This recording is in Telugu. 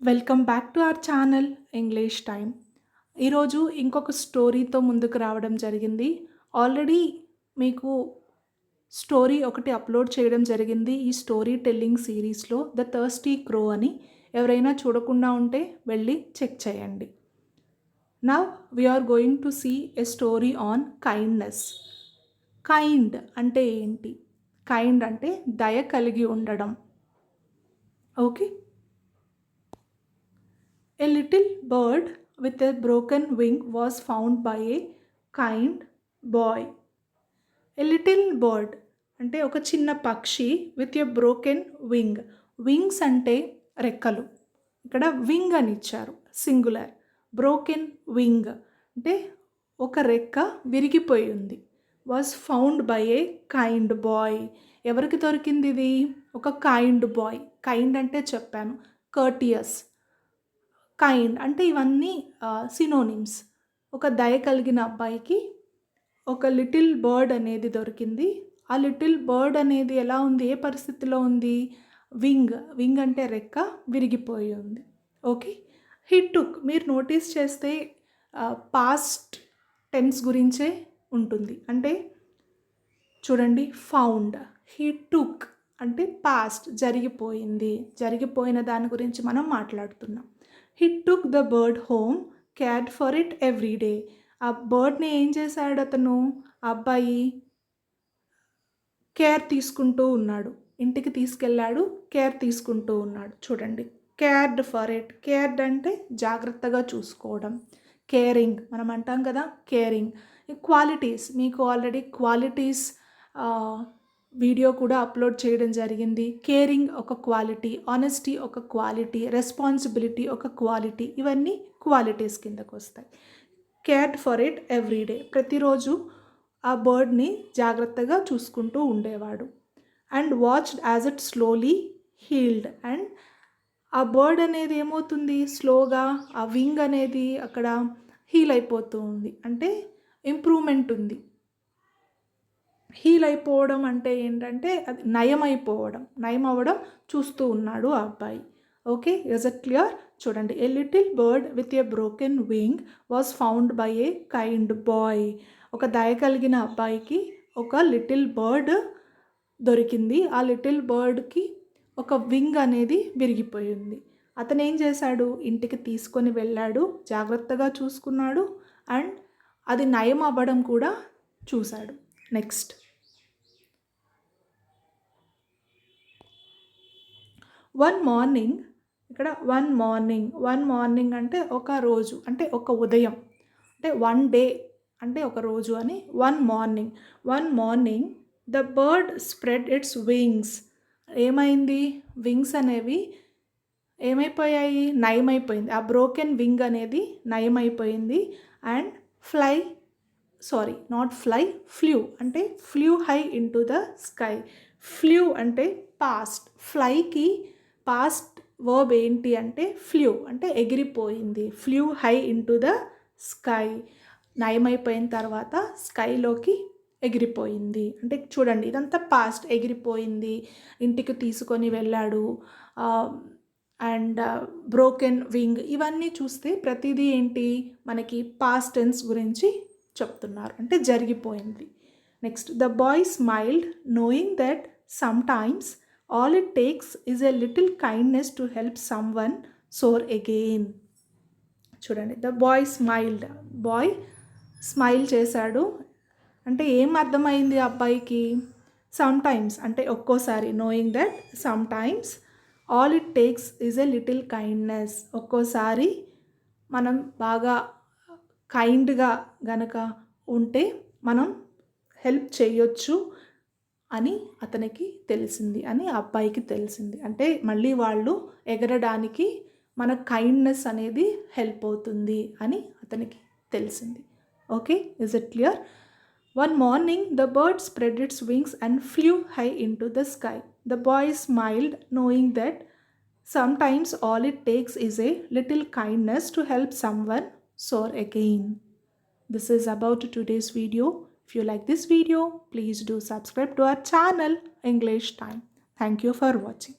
Welcome back to our channel English time. ఈరోజు ఇంకొక స్టోరీతో ముందుకు రావడం జరిగింది. ఆల్రెడీ మీకు స్టోరీ ఒకటి అప్లోడ్ చేయడం జరిగింది ఈ స్టోరీ టెల్లింగ్ సిరీస్లో, ద థర్స్టీ క్రో అని. ఎవరైనా చూడకుండా ఉంటే వెళ్ళి చెక్ చేయండి. Now we're going to see a story on kindness. Kind అంటే ఏంటి? కైండ్ అంటే దయ కలిగి ఉండడం. Okay. A little bird with a broken wing was found by a kind boy. A little bird అంటే ఒక చిన్న పక్షి with a broken wing. Wings అంటే రెక్కలు. ఇక్కడ వింగ్ అని ఇచ్చారు, సింగులర్. బ్రోకెన్ వింగ్ అంటే ఒక రెక్క విరిగిపోయి ఉంది. Was found by a kind boy. ఎవరికి దొరికింది ఇది? ఒక కైండ్ బాయ్. కైండ్ అంటే చెప్పాను, కర్టియస్. కైండ్ అంటే ఇవన్నీ సినోనిమ్స్. ఒక దయ కలిగిన అబ్బాయికి ఒక లిటిల్ బర్డ్ అనేది దొరికింది. ఆ లిటిల్ బర్డ్ అనేది ఎలా ఉంది, ఏ పరిస్థితిలో ఉంది? వింగ్ అంటే రెక్క విరిగిపోయి ఉంది. ఓకే. హీ టుక్, మీరు నోటీస్ చేస్తే పాస్ట్ టెన్స్ గురించే ఉంటుంది. అంటే చూడండి, ఫౌండ్. హీ టుక్ అంటే పాస్ట్, జరిగిపోయింది. జరిగిపోయిన దాని గురించి మనం మాట్లాడుతున్నాం. He took the bird home, cared for it every day. ఆ బర్డ్ని ఏం చేశాడు అతను? ఆ అబ్బాయి కేర్ తీసుకుంటూ ఉన్నాడు. ఇంటికి తీసుకెళ్ళాడు, కేర్ తీసుకుంటూ ఉన్నాడు. చూడండి, కేర్డ్ ఫర్ ఇట్. కేర్డ్ అంటే జాగ్రత్తగా చూసుకోవడం, కేరింగ్. మనం అంటాం కదా కేరింగ్. క్వాలిటీస్, మీకు ఆల్రెడీ క్వాలిటీస్ వీడియో కూడా అప్లోడ్ చేయడం జరిగింది. కేరింగ్ ఒక క్వాలిటీ, ఆనెస్టీ ఒక క్వాలిటీ, రెస్పాన్సిబిలిటీ ఒక క్వాలిటీ. ఇవన్నీ క్వాలిటీస్ కిందకు వస్తాయి. Cared for it every day, ప్రతిరోజు ఆ బర్డ్ని జాగ్రత్తగా చూసుకుంటూ ఉండేవాడు. And watched as it slowly healed. And ఆ బర్డ్ అనేది ఏమవుతుంది, స్లోగా ఆ వింగ్ అనేది అక్కడ హీల్ అయిపోతూ ఉంది. అంటే ఇంప్రూవ్మెంట్ ఉంది. హీల్ అయిపోవడం అంటే ఏంటంటే అది నయం అవ్వడం చూస్తూ ఉన్నాడు ఆ అబ్బాయి. Okay, is it clear? చూడండి, a little bird with a broken wing was found by a kind boy. ఒక దయ కలిగిన అబ్బాయికి ఒక లిటిల్ బర్డ్ దొరికింది. ఆ లిటిల్ బర్డ్కి ఒక వింగ్ అనేది విరిగిపోయింది. అతను ఏం చేశాడు? ఇంటికి తీసుకొని వెళ్ళాడు, జాగ్రత్తగా చూసుకున్నాడు, అండ్ అది నయం అవ్వడం కూడా చూశాడు. Next, one morning. ఇక్కడ వన్ మార్నింగ్ అంటే ఒక రోజు, అంటే ఒక ఉదయం, అంటే వన్ డే అంటే ఒక రోజు అని. One morning the bird spread its wings. ఏమైంది? వింగ్స్ అనేవి ఏమైపోయాయి? నయమైపోయింది. ఆ బ్రోకెన్ వింగ్ అనేది నయమైపోయింది. అండ్ ఫ్లూ అంటే flew high into the sky. Flew అంటే పాస్ట్. ఫ్లైకి పాస్ట్ వర్బ్ ఏంటి అంటే ఫ్లూ, అంటే ఎగిరిపోయింది. Flew high into the sky. నయమైపోయిన తర్వాత స్కైలోకి ఎగిరిపోయింది. అంటే చూడండి, ఇదంతా పాస్ట్. ఎగిరిపోయింది, ఇంటికి తీసుకొని వెళ్ళాడు, అండ్ బ్రోకెన్ వింగ్. ఇవన్నీ చూస్తే ప్రతిదీ ఏంటి, మనకి పాస్ట్ టెన్స్ గురించి చెప్తున్నారు, అంటే జరిగిపోయింది. Next, the boy smiled knowing that sometimes all it takes is a little kindness to help someone soar again. చూడండి, the boy smiled. Boy smile చేశాడు అంటే ఏం అర్థమైంది అబ్బాయికి? సమ్ టైమ్స్ అంటే ఒక్కోసారి. Knowing that sometimes all it takes is a little kindness. ఒక్కోసారి మనం బాగా కైండ్గా గనక ఉంటే మనం హెల్ప్ చేయొచ్చు అని అతనికి తెలిసింది, అని అబ్బాయికి తెలిసింది. అంటే మళ్ళీ వాళ్ళు ఎగరడానికి మన కైండ్నెస్ అనేది హెల్ప్ అవుతుంది అని అతనికి తెలిసింది. Okay, is it clear? One morning the bird spread its wings and flu high into the sky. The boy smiled knowing that sometimes all it takes is a little kindness to help someone soar again. This is about today's video. If you like this video, please do subscribe to our channel English Time. Thank you for watching.